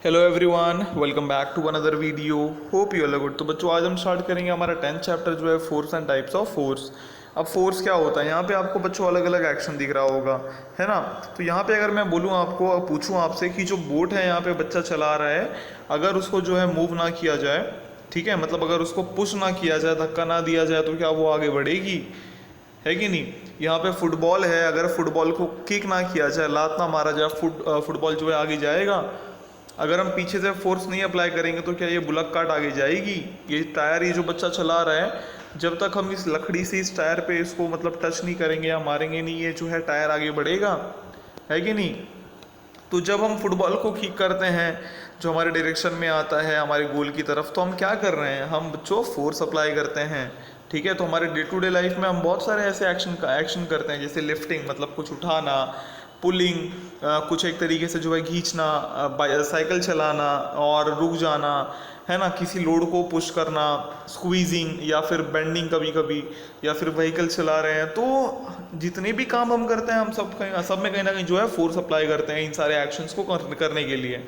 Hello everyone, welcome back to another video. Hope you all are good. तो बच्चों, आज हम स्टार्ट करेंगे हमारा 10th चैप्टर जो है force and types of force. अब फोर्स क्या होता है, यहाँ पे आपको बच्चों अलग अलग एक्शन दिख रहा होगा, है ना। तो यहाँ पे अगर मैं बोलूँ आपको, पूछूँ आपसे कि जो बोट है यहाँ पे बच्चा चला रहा है, अगर उसको जो है मूव ना किया जाए, ठीक है, मतलब अगर उसको पुश ना किया जाए, धक्का ना दिया जाए, तो क्या वो आगे बढ़ेगी? है कि नहीं। यहाँ पे फुटबॉल है, अगर फुटबॉल को किक ना किया जाए, लात ना मारा जाए, फुटबॉल जो है आगे जाएगा। अगर हम पीछे से फोर्स नहीं अप्लाई करेंगे तो क्या ये बुलक कार्ट आगे जाएगी? ये टायर, ये जो बच्चा चला रहा है, जब तक हम इस लकड़ी से इस टायर पे इसको मतलब टच नहीं करेंगे या मारेंगे नहीं, ये जो है टायर आगे बढ़ेगा, है कि नहीं। तो जब हम फुटबॉल को किक करते हैं, जो हमारे डायरेक्शन में आता है हमारे गोल की तरफ, तो हम क्या कर रहे हैं, हम बच्चों फोर्स अप्लाई करते हैं। ठीक है, तो हमारे डे टू डे लाइफ में हम बहुत सारे ऐसे एक्शन करते हैं, जैसे लिफ्टिंग मतलब कुछ उठाना, पुलिंग, कुछ एक तरीके से जो है खींचना, साइकिल चलाना और रुक जाना, है ना, किसी लोड को पुश करना, स्क्वीजिंग या फिर बेंडिंग कभी कभी, या फिर व्हीकल चला रहे हैं। तो जितने भी काम हम करते हैं, हम सब में कहीं ना कहीं जो है फोर्स अप्लाई करते हैं इन सारे एक्शंस को करने के लिए।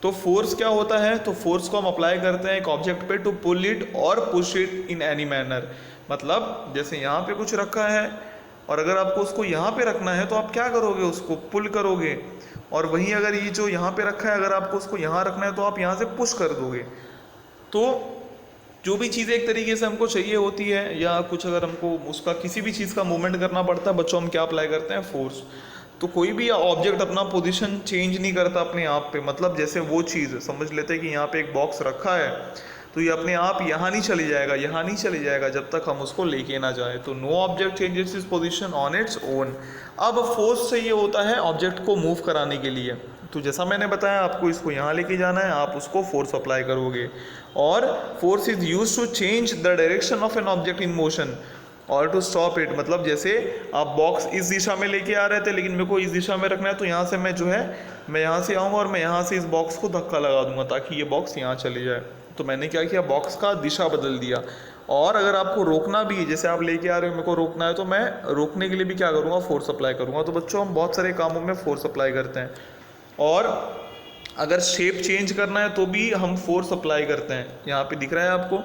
तो फोर्स क्या होता है, तो फोर्स को हम अप्लाई करते हैं एक ऑब्जेक्ट पे टू पुल इट और push it in any manner. मतलब जैसे यहाँ पे कुछ रखा है, और अगर आपको उसको यहाँ पे रखना है तो आप क्या करोगे, उसको पुल करोगे। और वहीं अगर ये जो यहाँ पे रखा है, अगर आपको उसको यहाँ रखना है तो आप यहाँ से पुश कर दोगे। तो जो भी चीज़ें एक तरीके से हमको चाहिए होती है, या कुछ अगर हमको उसका किसी भी चीज़ का मूवमेंट करना पड़ता है बच्चों, हम क्या अप्लाई करते हैं, फोर्स। तो कोई भी ऑब्जेक्ट अपना पोजीशन चेंज नहीं करता अपने आप पे। मतलब जैसे वो चीज़ समझ लेते हैं कि यहाँ पे एक बॉक्स रखा है, तो ये अपने आप यहाँ नहीं चली जाएगा, यहाँ नहीं चली जाएगा जब तक हम उसको लेके ना जाए। तो no object changes is position on its own. अब फोर्स चाहिए होता है ऑब्जेक्ट को मूव कराने के लिए। तो जैसा मैंने बताया, आपको इसको यहाँ लेके जाना है, आप उसको फोर्स अप्लाई करोगे। और force is use to change the direction of an object in motion और टू स्टॉप इट। मतलब जैसे आप बॉक्स इस दिशा में लेके आ रहे थे, लेकिन मेरे को इस दिशा में रखना है, तो यहाँ से मैं जो है, मैं यहाँ से आऊँगा और मैं यहाँ से इस बॉक्स को धक्का लगा दूंगा ताकि ये बॉक्स यहाँ चले जाए। तो मैंने क्या किया, बॉक्स का दिशा बदल दिया। और अगर आपको रोकना भी, जैसे आप लेके आ रहे हो, मेरे को रोकना है, तो मैं रोकने के लिए भी क्या करूँगा, फोर्स अप्लाई करूँगा। तो बच्चों, हम बहुत सारे कामों में फोर्स अप्लाई करते हैं। और अगर शेप चेंज करना है तो भी हम फोर्स अप्लाई करते हैं। यहाँ पे दिख रहा है आपको,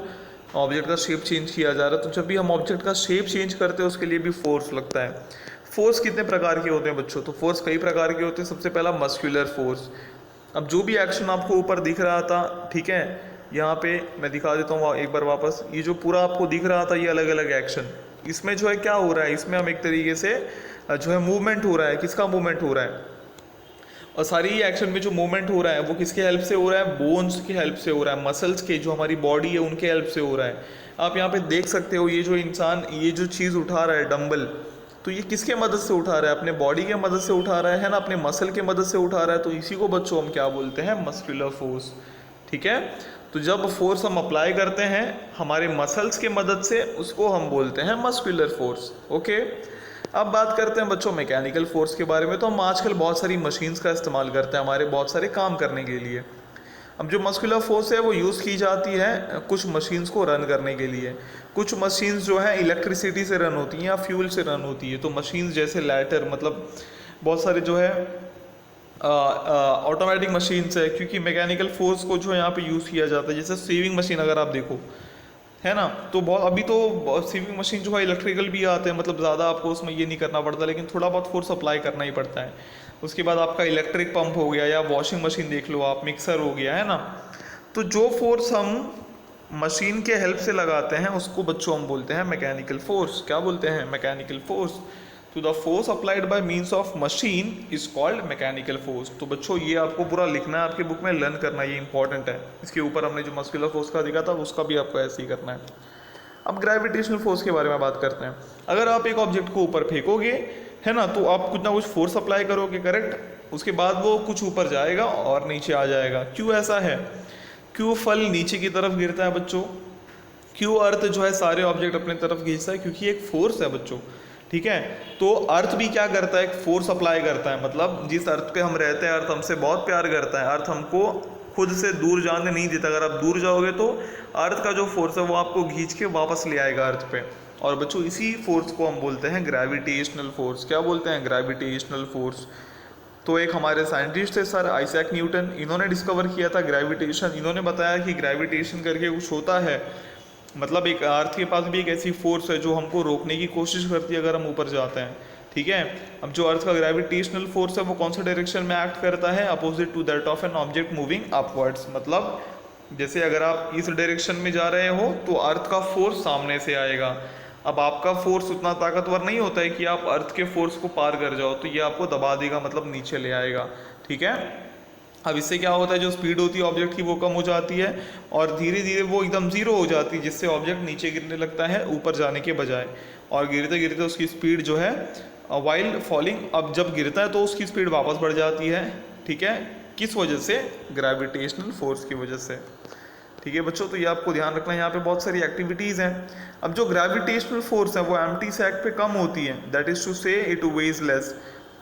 ऑब्जेक्ट का शेप चेंज किया जा रहा है। तो जब भी हम ऑब्जेक्ट का शेप चेंज करते हैं, उसके लिए भी फोर्स लगता है। फोर्स कितने प्रकार के होते हैं बच्चों, तो फोर्स कई प्रकार के होते हैं। सबसे पहला मस्कुलर फोर्स। अब जो भी एक्शन आपको ऊपर दिख रहा था, ठीक है, यहाँ पे मैं दिखा देता हूँ एक बार वापस। ये जो पूरा आपको दिख रहा था, ये अलग अलग एक्शन, इसमें जो है क्या हो रहा है, इसमें हम एक तरीके से जो है मूवमेंट हो रहा है। किसका मूवमेंट हो रहा है? और सारी एक्शन में जो मूवमेंट हो रहा है वो किसके हेल्प से हो रहा है? बोन्स की हेल्प से हो रहा है, मसल्स के, जो हमारी बॉडी है उनके हेल्प से हो रहा है। आप यहाँ पे देख सकते हो, ये जो इंसान ये जो चीज़ उठा रहा है, डंबल, तो ये किसके मदद से उठा रहा है? अपने बॉडी के मदद से उठा रहा है ना, अपने मसल के मदद से उठा रहा है। तो इसी को बच्चों हम क्या बोलते हैं? Muscular force. ठीक है, तो जब फोर्स हम अप्लाई करते हैं हमारे मसल्स के मदद से, उसको हम बोलते हैं मस्कुलर फोर्स। ओके, अब बात करते हैं बच्चों मैकेनिकल फोर्स के बारे में। तो हम आजकल बहुत सारी मशीन्स का इस्तेमाल करते हैं हमारे बहुत सारे काम करने के लिए। अब जो मस्कुलर फोर्स है वो यूज़ की जाती है कुछ मशीन्स को रन करने के लिए। कुछ मशीन्स जो है इलेक्ट्रिसिटी से रन होती हैं या फ्यूल से रन होती है। तो मशीन्स जैसे लैटर, मतलब बहुत सारे जो है ऑटोमेटिक मशीन्स है, क्योंकि मैकेनिकल फोर्स को जो है यहाँ पे यूज़ किया जाता है। जैसे सीविंग मशीन अगर आप देखो, है ना, तो बहुत अभी तो सीविंग मशीन जो है इलेक्ट्रिकल भी आते हैं, मतलब ज़्यादा आपको उसमें ये नहीं करना पड़ता, लेकिन थोड़ा बहुत फोर्स अप्लाई करना ही पड़ता है। उसके बाद आपका इलेक्ट्रिक पंप हो गया, या वॉशिंग मशीन देख लो आप, मिक्सर हो गया, है ना। तो जो फोर्स हम मशीन के हेल्प से लगाते हैं उसको बच्चों हम बोलते हैं मैकेनिकल फोर्स। क्या बोलते हैं? Mechanical force. तो the force applied by means of machine is called mechanical force. तो बच्चों, ये आपको पूरा लिखना है आपके बुक में, लर्न करना, ये इंपॉर्टेंट है। इसके ऊपर हमने जो मस्कुलर फोर्स का दिखा था उसका भी आपको ऐसे ही करना है। अब ग्रेविटेशनल फोर्स के बारे में बात करते हैं। अगर आप एक ऑब्जेक्ट को ऊपर फेंकोगे, है ना, तो आप कुछ ना कुछ फोर्स अप्लाई करोगे, करेक्ट। उसके बाद वो कुछ ऊपर जाएगा और नीचे आ जाएगा। क्यों ऐसा है? क्यों फल नीचे की तरफ गिरता है बच्चों? क्यों अर्थ जो है सारे ऑब्जेक्ट अपने तरफ खींचता है? क्योंकि एक फोर्स है बच्चों। ठीक है, तो अर्थ भी क्या करता है? एक फोर्स अप्लाई करता है। मतलब जिस अर्थ पे हम रहते हैं, अर्थ हमसे बहुत प्यार करता है। अर्थ हमको खुद से दूर जाने नहीं देता। अगर आप दूर जाओगे तो अर्थ का जो फोर्स है वो आपको खींच के वापस ले आएगा अर्थ पे। और बच्चों, इसी फोर्स को हम बोलते हैं ग्रेविटेशनल फोर्स। क्या बोलते हैं? Gravitational force. तो एक हमारे साइंटिस्ट थे सर आइजैक न्यूटन, इन्होंने डिस्कवर किया था ग्रेविटेशन। इन्होंने बताया कि ग्रेविटेशन करके कुछ होता है, मतलब एक अर्थ के पास भी एक ऐसी फोर्स है जो हमको रोकने की कोशिश करती है अगर हम ऊपर जाते हैं, ठीक है। अब जो अर्थ का ग्रेविटेशनल फोर्स है वो कौन सा डायरेक्शन में एक्ट करता है, opposite to that of an object moving upwards. मतलब जैसे अगर आप इस डायरेक्शन में जा रहे हो तो अर्थ का फोर्स सामने से आएगा। अब आपका फोर्स उतना ताकतवर नहीं होता है कि आप अर्थ के फोर्स को पार कर जाओ, तो ये आपको दबा देगा, मतलब नीचे ले आएगा, ठीक है। अब इससे क्या होता है, जो स्पीड होती है ऑब्जेक्ट की वो कम हो जाती है और धीरे धीरे वो एकदम जीरो हो जाती है, जिससे ऑब्जेक्ट नीचे गिरने लगता है ऊपर जाने के बजाय, और गिरते गिरते उसकी स्पीड जो है वाइल फॉलिंग, अब जब गिरता है तो उसकी स्पीड वापस बढ़ जाती है, ठीक है। किस वजह से, ग्रेविटेशनल फोर्स की वजह से, ठीक है बच्चों। तो ये आपको ध्यान रखना है, यहाँ पे बहुत सारी एक्टिविटीज़ हैं। अब जो ग्रेविटेशनल फोर्स है वो एम्प्टी सैक पे कम होती है, दैट इज टू से इट वेज लेस,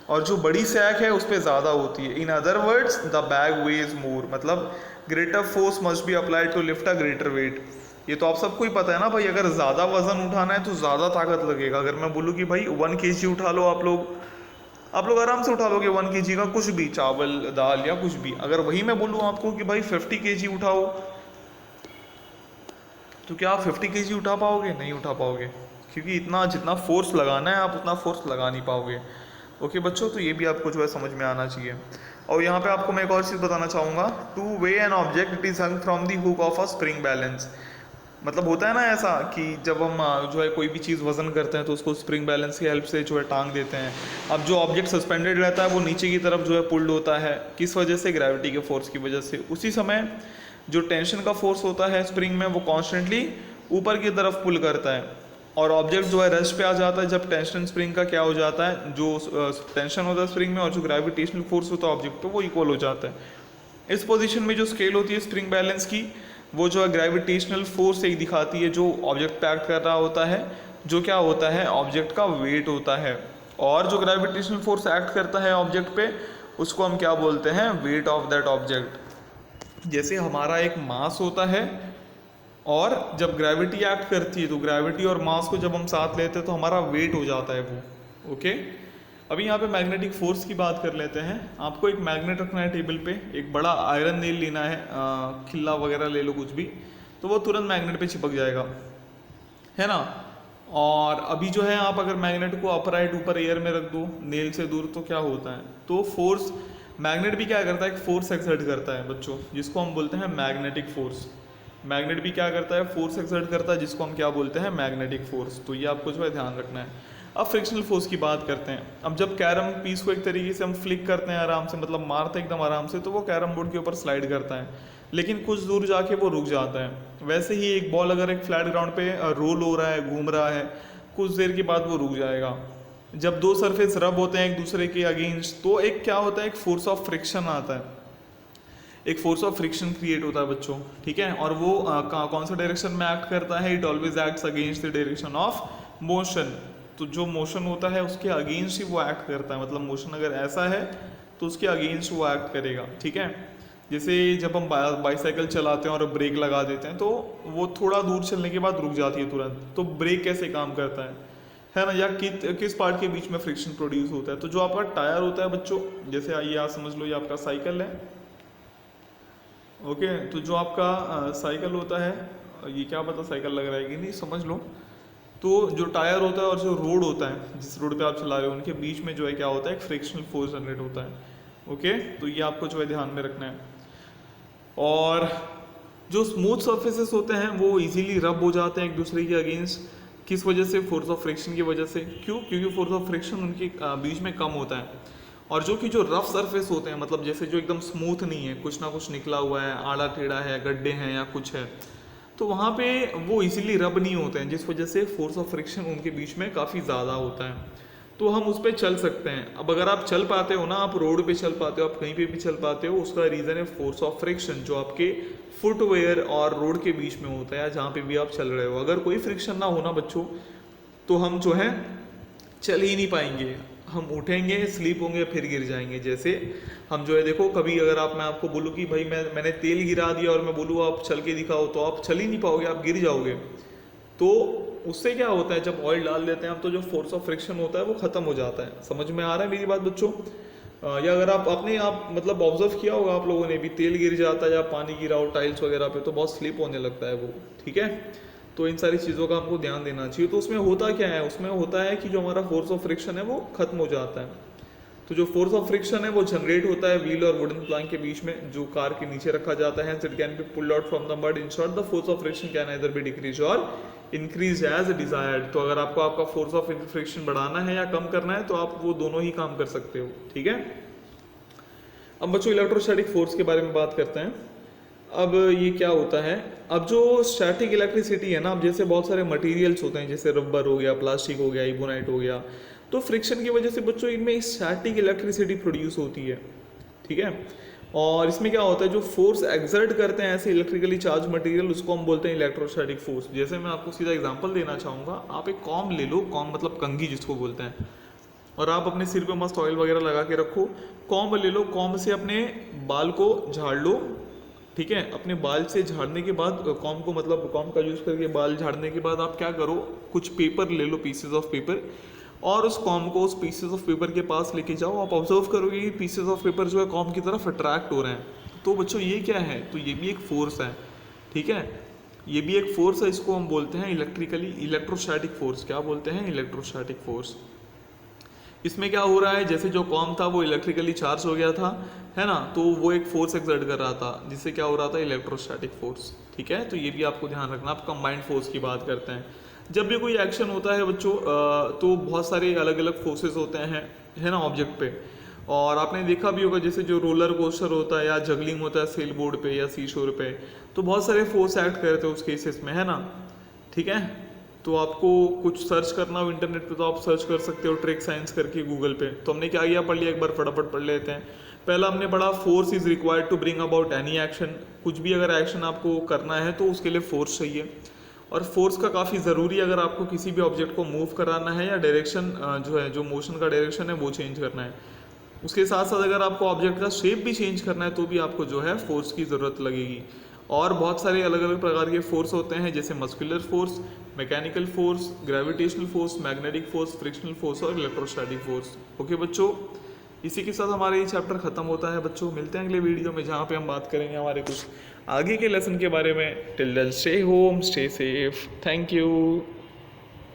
और जो बड़ी सैक है उस पर ज़्यादा होती है। In other words the bag weighs more, मतलब greater force must be applied to lift a greater weight. ये तो आप सबको ही पता है ना भाई, अगर ज़्यादा वजन उठाना है तो ज़्यादा ताकत लगेगा। अगर मैं बोलूँ कि भाई 1 kg उठा लो, आप लोग आराम से उठा लोगे 1 kg का कुछ भी, चावल दाल या कुछ भी। अगर वही मैं बोलूँ आपको कि भाई 50 kg उठाओ, तो क्या आप 50 kg उठा पाओगे? नहीं उठा पाओगे, क्योंकि इतना जितना फोर्स लगाना है आप उतना फोर्स लगा नहीं पाओगे। ओके बच्चों, तो ये भी आपको जो है समझ में आना चाहिए। और यहाँ पे आपको मैं एक और चीज़ बताना चाहूँगा, two way an object it is hung from the hook of a spring balance. मतलब होता है ना ऐसा कि जब हम जो है कोई भी चीज़ वजन करते हैं तो उसको स्प्रिंग बैलेंस की हेल्प से जो है टांग देते हैं। अब जो ऑब्जेक्ट सस्पेंडेड रहता है वो नीचे की तरफ जो है पुल्ड होता है, किस वजह से? ग्रेविटी के फोर्स की वजह से। उसी समय जो टेंशन का फोर्स होता है स्प्रिंग में वो कॉन्स्टेंटली ऊपर की तरफ पुल करता है, और ऑब्जेक्ट जो है रेस्ट पे आ जाता है जब टेंशन स्प्रिंग का क्या हो जाता है, जो टेंशन होता है स्प्रिंग में और जो ग्रेविटेशनल फोर्स होता है ऑब्जेक्ट पे वो इक्वल हो जाता है। इस पोजीशन में जो स्केल होती है स्प्रिंग बैलेंस की, वो जो है ग्रेविटेशनल फोर्स एक दिखाती है जो ऑब्जेक्ट पे एक्ट कर रहा होता है, जो क्या होता है, ऑब्जेक्ट का वेट होता है। और जो ग्रेविटेशनल फोर्स एक्ट करता है ऑब्जेक्ट पे उसको हम क्या बोलते हैं, वेट ऑफ दैट ऑब्जेक्ट। जैसे हमारा एक मास होता है, और जब ग्रेविटी एक्ट करती है तो ग्रेविटी और मास को जब हम साथ लेते हैं तो हमारा वेट हो जाता है वो, ओके। अभी यहाँ पे मैग्नेटिक फोर्स की बात कर लेते हैं। आपको एक मैग्नेट रखना है टेबल पे, एक बड़ा आयरन नेल लेना है, खिल्ला वगैरह ले लो कुछ भी, तो वो तुरंत मैग्नेट पे चिपक जाएगा, है ना। और अभी जो है आप अगर मैग्नेट को अपराइट ऊपर एयर में रख दो नेल से दूर, तो क्या होता है, तो फोर्स, मैग्नेट भी क्या करता है, एक फोर्स एक्सर्ट करता है बच्चों, जिसको हम बोलते हैं मैग्नेटिक फोर्स। मैग्नेट भी क्या करता है, फोर्स एक्सर्ट करता है, जिसको हम क्या बोलते हैं, मैग्नेटिक फोर्स। तो ये आपको जो है ध्यान रखना है। अब फ्रिक्शनल फोर्स की बात करते हैं। अब जब कैरम पीस को एक तरीके से हम फ्लिक करते हैं आराम से, मतलब मारते हैं एकदम आराम से, तो वो कैरम बोर्ड के ऊपर स्लाइड करता है, लेकिन कुछ दूर जाके वो रुक जाता है। वैसे ही एक बॉल अगर एक फ्लैट ग्राउंड पे रोल हो रहा है, घूम रहा है, कुछ देर के बाद वो रुक जाएगा। जब दो सरफेस रब होते हैं एक दूसरे के अगेंस्ट, तो एक क्या होता है, एक फोर्स ऑफ फ्रिक्शन आता है, एक फोर्स ऑफ फ्रिक्शन क्रिएट होता है बच्चों, ठीक है। और वो कौन सा डायरेक्शन में एक्ट करता है, it always acts against the direction of motion. तो जो मोशन होता है उसके अगेंस्ट ही वो एक्ट करता है, मतलब मोशन अगर ऐसा है तो उसके अगेंस्ट वो एक्ट करेगा, ठीक है। जैसे जब हम बाईसाइकिल चलाते हैं और ब्रेक लगा देते हैं तो वो थोड़ा दूर चलने के बाद रुक जाती है तुरंत, तो ब्रेक कैसे काम करता है ना, या किस पार्ट के बीच में फ्रिक्शन प्रोड्यूस होता है। तो जो आपका टायर होता है बच्चों, जैसे आइए आप समझ लो ये आपका साइकिल है, ओके। तो जो आपका साइकिल होता है, ये क्या पता साइकिल लग रहा है कि नहीं, समझ लो। तो जो टायर होता है और जो रोड होता है, जिस रोड पे आप चला रहे हो, उनके बीच में जो है क्या होता है, एक फ्रिक्शनल फोर्स जनरेट होता है, ओके। तो ये आपको जो है ध्यान में रखना है। और जो स्मूथ सर्फेसेस होते हैं वो इजीली रब हो जाते हैं एक दूसरे के अगेंस्ट, किस वजह से, फोर्स ऑफ फ्रिक्शन की वजह से। क्यों? क्योंकि फोर्स ऑफ फ्रिक्शन उनके बीच में कम होता है। और जो कि जो रफ सरफेस होते हैं, मतलब जैसे जो एकदम स्मूथ नहीं है, कुछ ना कुछ निकला हुआ है, आड़ा टेढ़ा है, गड्ढे हैं या कुछ है, तो वहाँ पे वो इजीली रब नहीं होते हैं, जिस वजह से फोर्स ऑफ फ्रिक्शन उनके बीच में काफ़ी ज़्यादा होता है। तो हम उस पर चल सकते हैं। अब अगर आप चल पाते हो ना, आप रोड पे चल पाते हो, आप कहीं पे भी चल पाते हो, उसका रीज़न है फोर्स ऑफ फ्रिक्शन, जो आपके फुटवेयर और रोड के बीच में होता है, या जहाँ पे भी आप चल रहे हो। अगर कोई फ्रिक्शन ना होना बच्चों, तो हम जो है चल ही नहीं पाएंगे, हम उठेंगे, स्लीप होंगे, फिर गिर जाएंगे। जैसे हम जो है देखो, कभी अगर मैं आपको बोलूँ कि भाई मैंने तेल गिरा दिया और मैं बोलूँ आप चल के दिखाओ, तो आप चल ही नहीं पाओगे, आप गिर जाओगे। तो उससे क्या होता है, जब ऑयल डाल देते हैं हम, तो जो फोर्स ऑफ फ्रिक्शन होता है वो खत्म हो जाता है। समझ में आ रहा है मेरी बात बच्चों? या अगर आप मतलब ऑब्जर्व किया होगा आप लोगों ने भी, तेल गिर जाता है या पानी गिरा हो टाइल्स वगैरह पे तो बहुत स्लिप होने लगता है वो, ठीक है। तो इन सारी चीज़ों का हमको ध्यान देना चाहिए। तो उसमें होता क्या है, उसमें होता है कि जो हमारा फोर्स ऑफ फ्रिक्शन है वो खत्म हो जाता है। तो जो फोर्स ऑफ फ्रिक्शन है वो जनरेट होता है व्हील और वुडन प्लैंक के बीच में, जो कार के नीचे रखा जाता है। It can be pulled out from the mud. In short the force of friction can either be decrease और इंक्रीज एज डिजायर्ड। तो अगर आपको आपका फोर्स ऑफ फ्रिक्शन बढ़ाना है या कम करना है तो आप वो दोनों ही काम कर सकते हो, ठीक है। अब बच्चों इलेक्ट्रोस्टैटिक फोर्स के बारे में बात करते हैं। अब ये क्या होता है, अब जो स्टैटिक इलेक्ट्रिसिटी है ना, अब जैसे बहुत सारे मटेरियल्स होते हैं जैसे रबर हो गया, प्लास्टिक हो गया, इबोनाइट हो गया, तो फ्रिक्शन की वजह से बच्चों इनमें स्टैटिक इलेक्ट्रिसिटी प्रोड्यूस होती है, ठीक है। और इसमें क्या होता है, जो फोर्स एक्सर्ट करते हैं ऐसे इलेक्ट्रिकली चार्ज मटेरियल, उसको हम बोलते हैं इलेक्ट्रोस्टैटिक फोर्स। जैसे मैं आपको सीधा एग्जांपल देना चाहूँगा, आप एक कॉम्ब ले लो, कॉम्ब मतलब कंघी जिसको बोलते हैं, और आप अपने सिर पे मस्त ऑयल वगैरह लगा के रखो। कॉम्ब ले लो, कॉम्ब से अपने बाल को झाड़ लो, ठीक है। अपने बाल से झाड़ने के बाद कॉम्ब को मतलब कॉम्ब का यूज़ करके बाल झाड़ने के बाद आप क्या करो, कुछ पेपर ले लो, पीसेस ऑफ पेपर, और उस कॉम्ब को उस पीसेस ऑफ पेपर के पास लेके जाओ। आप ऑब्जर्व करोगे कि पीसेस ऑफ पेपर जो है कॉम्ब की तरफ अट्रैक्ट हो रहे हैं। तो बच्चों ये क्या है, तो ये भी एक फोर्स है, ठीक है। ये भी एक फोर्स है, इसको हम बोलते हैं इलेक्ट्रिकली इलेक्ट्रोस्टैटिक फोर्स। क्या बोलते हैं, इलेक्ट्रोस्टैटिक फोर्स। इसमें क्या हो रहा है, जैसे जो कॉम था वो इलेक्ट्रिकली चार्ज हो गया था, है ना, तो वो एक फोर्स एक्सर्ट कर रहा था जिससे क्या हो रहा था, इलेक्ट्रोस्टैटिक फोर्स, ठीक है। तो ये भी आपको ध्यान रखना। आप कंबाइंड फोर्स की बात करते हैं। जब भी कोई एक्शन होता है बच्चों, तो बहुत सारे अलग अलग फोर्सेस होते हैं, है ना, ऑब्जेक्ट पे। और आपने देखा भी होगा जैसे जो रोलर कोस्टर होता है या जगलिंग होता है सेल बोर्ड पे या सी शोर पे, तो बहुत सारे फोर्स एक्ट करते हैं उस केसेस में, है ना, ठीक है। तो आपको कुछ सर्च करना हो इंटरनेट पे तो आप सर्च कर सकते हो ट्रिक साइंस करके गूगल पे। तो हमने क्या किया, पढ़ लिया, एक बार फटाफट पढ़ लेते हैं। पहला हमने पढ़ा, force is required to bring about any action. कुछ भी अगर एक्शन आपको करना है तो उसके लिए फोर्स चाहिए, और फोर्स का काफ़ी ज़रूरी है अगर आपको किसी भी ऑब्जेक्ट को मूव कराना है या डायरेक्शन जो है, जो मोशन का डायरेक्शन है वो चेंज करना है। उसके साथ साथ अगर आपको ऑब्जेक्ट का शेप भी चेंज करना है तो भी आपको जो है फोर्स की ज़रूरत लगेगी। और बहुत सारे अलग अलग प्रकार के फोर्स होते हैं, जैसे muscular force, mechanical force, gravitational force, magnetic force, frictional force और इलेक्ट्रोस्टैटिक फोर्स। ओके बच्चों, इसी के साथ हमारा ये चैप्टर खत्म होता है बच्चों। मिलते हैं अगले वीडियो में जहाँ पे हम बात करेंगे हमारे कुछ आगे के लेसन के बारे में। Till then stay home, stay safe, thank you.